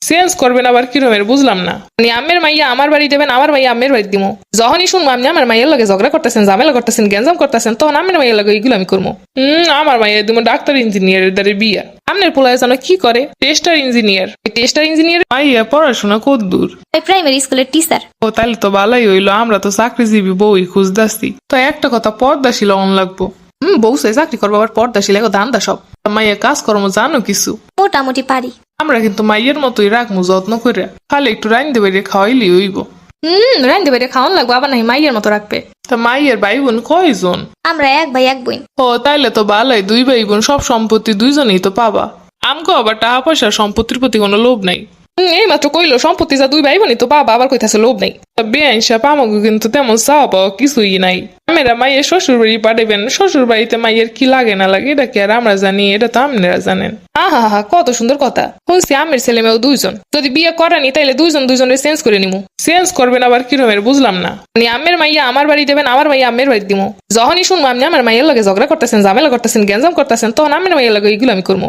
Change করবেন আবার কি রকমের বুঝলাম না। মানে আমের মাইয়া আমার বাড়ি দেবেন, আমার মাইয়া আমের বাড়ি দিমু। যখনই শুনবো আপনি আমার মাইয়ের লগে ঝগড়া করতেছেন, ঝামেলা করতেছেন, গ্যাঞ্জাম করতেছেন, তখন আমের মাইয়ের লগে এগুলো আমি করবো। আমার মাইয়া দিমু ডাক্তার ইঞ্জিনিয়ারের দ্বারে বিয়া। আপনার পোলায় যেন কি করে টেস্টার ইঞ্জিনিয়ার। টেস্টার ইঞ্জিনিয়ার মাইয়া পড়াশোনা কত দূর? প্রাইমারি স্কুলের টিচার। ও তাহলে তো ভালোই হইলো, আমরা তো চাকরিজীবী বউই খুঁজদাসি। তো একটা কথা, পর্দাশীল অন লাগবো। বউ সে চাকরি করবো আবার পর্দাশীল, এখন দান্দা সব। মাইয়া কাজকর্ম জানো কিছু? মোটামুটি পারি। আমরা কিন্তু মাইয়ের মতোই রাখবো যত্ন করে, খালি একটু রাইন্দে বেরিয়ে খাওয়াইলি হইব। রান্ধে বেড়ে খাওয়ান লাগবো, আবার নাই মাইয়ের মতো রাখবে। তা মাইয়ের ভাই বোন কয়জন? আমরা এক ভাই এক বোন। ও তাইলে তো ভালোই, দুই ভাই বোন, সব সম্পত্তি দুইজনেই তো পাবা। আমগো আবার টাকা পয়সা সম্পত্তির প্রতি কোনো লোভ নাই। এই মাত্র কইলো সম্পত্তি যা দুই ভাই বোনই তো পাবা, আবার কইতাছে লোভ নাই। বেআইন সাপ আমাকে কিন্তু তেমন চাওয়া পাওয়া কিছুই নাই। আমেরা মাইয়ের শ্বশুর বাড়ি পাঠাবেন, শ্বশুর বাড়িতে মাইয়ের কি লাগে না লাগে এটা কি আর আমরা জানি? এটা তো আপনারা জানেন। আহা কত সুন্দর কথা। শুনছি আমের ছেলে মেয়েও দুইজন, যদি বিয়ে করানি তাইলে দুইজন দুইজনের চেঞ্জ করে নিমু। চেঞ্জ করবেন আবার কি রকমের বুঝলাম না। মানে আমের মাইয়া আমার বাড়ি দেবেন, আমার মাইয়া আমের বাড়ি দিমু। যখনই শুনবো আপনি আমার মাইয়ের লগে ঝগড়া করতেছেন, ঝামেলা করতেছেন, গ্যাঞ্জাম করতেছেন, তখন আমের মাইয়ের লগে এগুলো আমি করবো।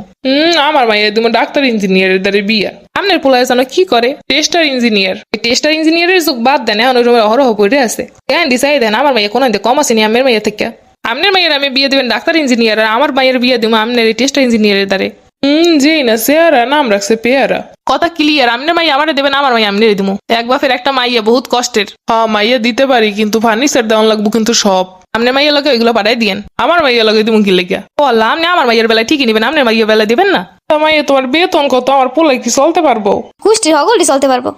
আমার মাইয়া দিমু ডাক্তার ইঞ্জিনিয়ারের দ্বারে বিয়া। আপনার পোলায় যেন কি করে টেস্টার ইঞ্জিনিয়ার। টেস্টার ইঞ্জিনিয়ারের যুগ বাদ দেন, এখন অহরহ পড়ে আছে। দিশাই দেন আমার মাইয়া কোন কম আসেনি আমের মাইয়া থেকে। আপনার মাইয়ের আমি বিয়ে দিবেন ডাক্তার ইঞ্জিনিয়ার, আর আমার মাইয়ের বিয়ে দিব আপনার টেস্টার ইঞ্জিনিয়ারের দ্বারে। জি না সেয়ারা নাম রাখছে পেয়ারা। কথা ক্লিয়ার, আপনার মাইয়া আমার দেবেন, আমার মাইয়া আমনে দিব। এক বাপের একটা মাইয়া বহুত কষ্টের। হ্যাঁ মাইয়া দিতে পারি, কিন্তু ফার্নিচার দেওয়ান লাগবো কিন্তু সব। আপনার মাইয়া লগে ওইগুলো পাঠাই দিয়েন, আমার মাইয়া লগে দিব কি লেগা? ও আল্লাহ, আপনি আমার মাইয়ের বেলায় ঠিকই নিবেন, আপনার মাইয়ের বেলায় দিবেন না? মাইয়া তোমার বেতন কত? আমার পোলাই কি চলতে পারবো? কুষ্টির হগলটি চলতে পারবো।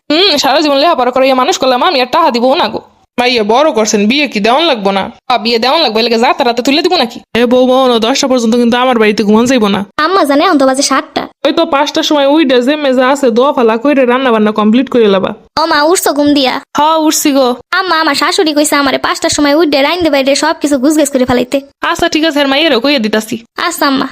সারা জীবন লেখাপড়া করে মানুষ করলাম, আমি আর টাকা দিব না গো। মাইয়া বড় করছেন, বিয়ে কি দেওয়ান লাগবো না? বিয়ে দেওয়ান লাগবে, লেগে যা তারাতে তুলে দিব নাকি? এ বউ বোন 10টা পর্যন্ত কিন্তু আমার বাড়িতে ঘুমান যাইবো না। আম্মা জানে এখন তো বাজে 7টা। ওই তো 5টার সময় উইডা যে মেজা আছে দোয়া ফালা কইরে রান্না বান্না কমপ্লিট করে লাবা। ও মা উঠছো ঘুম দিয়া? হ্যাঁ উঠছি গো। আম্মা আমার শাশুড়ি কইছে আমারে 5টার সময় উঠে রাইন্দে বাইরে সবকিছু গুছগাছ করে ফেলাইতে। আচ্ছা ঠিক আছে, মাইয়েরও কইয়া দিতাছি। আচ্ছা আম্মা।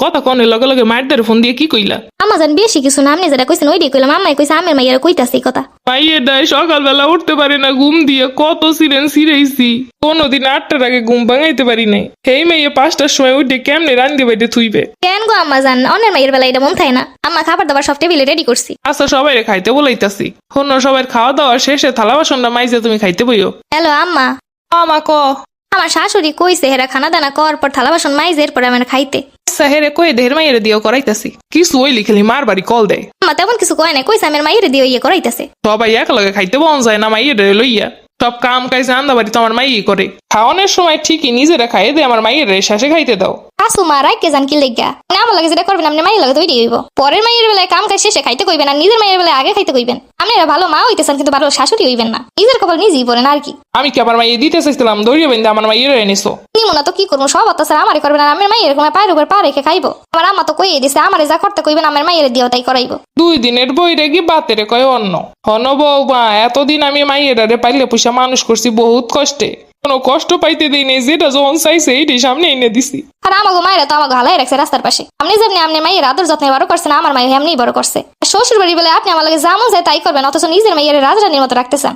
কথা কনে লগে লগে মায়ের ফোন দিয়ে কি কইলা? আম্মা জান বেশি কিছু না, আপনি যেটা কইছেন ওইটাই কইলাম। আম্মাই কইছে আমের মাইয়ারে কইতাছে কথা। মাইয়ের দায় সকালবেলা উঠতে পারে না ঘুম দিয়ে, কত সিরেন সিরেইছি, কোনোদিন 8টার আগে ঘুম ভাঙাইতে পারি নাই। এই মেয়ে 5টার সময় উঠে কেমনে রান্ধে বাইরে থুইবে? কেন গো আম্মা জান, অন্যের মাইয়ের বেলা এটা মন থাকে না? আম্মা খাবার দাবার সব টেবিলে রেডি করছি। আচ্ছা সবাই খাইতে বলাইতাছি। অন্য সবাই খাওয়া দাওয়া শেষে থালা বাসনটা মাইজে তুমি খাইতে বইও। হ্যালো আম্মা। আমা ক আমার শাশুড়ি কইছে হেরা খানা দানা কর পর থালা বাসন মাইজে এরপর আমার খাইতে। আচ্ছা হেরে কয়ে দেহের মাইয়ের দিয়েও করাইতাছি। কিছু ওই লিখেলি মার বাড়ি কল দেয়। আম্মা তেমন কিছু কয় না, কইছে আমার মাইয়ের দিয়ে ইয়ে করাইতেছে। সবাই একলগে খাইতে বন যায় না, মাইয়ের লইয়া সব কাম কাজ রান্না বাড়ি তো আমার মাইই করে। খাওয়ানোর সময় ঠিকই নিজেরা খাইয়ে দে, আমার মাইয়ের শেষে খাইতে দাও। শাশু মা রাইকে জান কি লেগা? আমার লাগে যেটা করবেন আপনি মাইয়ের লাগে তো ওইটাই হইব। পরের মাইয়ের বেলায় কাম কাজ শেষে খাইতে কইবেন, আর নিজের মাইয়ের বেলায় আগে খাইতে কইবেন। আপনারা ভালো মা হইতেছেন কিন্তু ভালো শাশুড়ি হইবেন না। নিজের কপাল নিজেই পড়েন আর কি। আমি কি আমার মাইয়ে দিতে চাইছিলাম, দৌড়িয়ে বেঁধে আমার মাইয়ের এনেছো। নিমো না তো কি করবো, সব অত্যাচার আমারে করবেন, আর আমার মাইয়ের এরকম পায়ের উপর পা রেখে খাইবো? আমার আম্মা তো কইয়ে দিছে আমারে যা করতে কইবেন আমার মাইয়ের দিয়েও তাই করাইবো। 2 দিনের বই রেগি বাতেরে কয় অন্য হন বৌমা। এতদিন আমি মাইয়ের পাইলে পয়সা মানুষ করছি বহুত কষ্টে, কোনো কষ্ট পাইতে দিই নেই। যেটা যখন চাইছে এইটাই সামনে এনে দিছি। আর আমাগো মায়েরা তো আমাকে হালাই রাখছে রাস্তার পাশে। আপনি যেমনি আপনি মাইয়ের আদর যত্নে বড় করছেন, আমার মায়ের এমনি বড় করছে। শ্বশুর বাড়ি বলে আপনি আমার লাগে যেমন যায় তাই করবেন, অথচ নিজের মাইয়ের রাজরানীর মতো রাখতেছেন।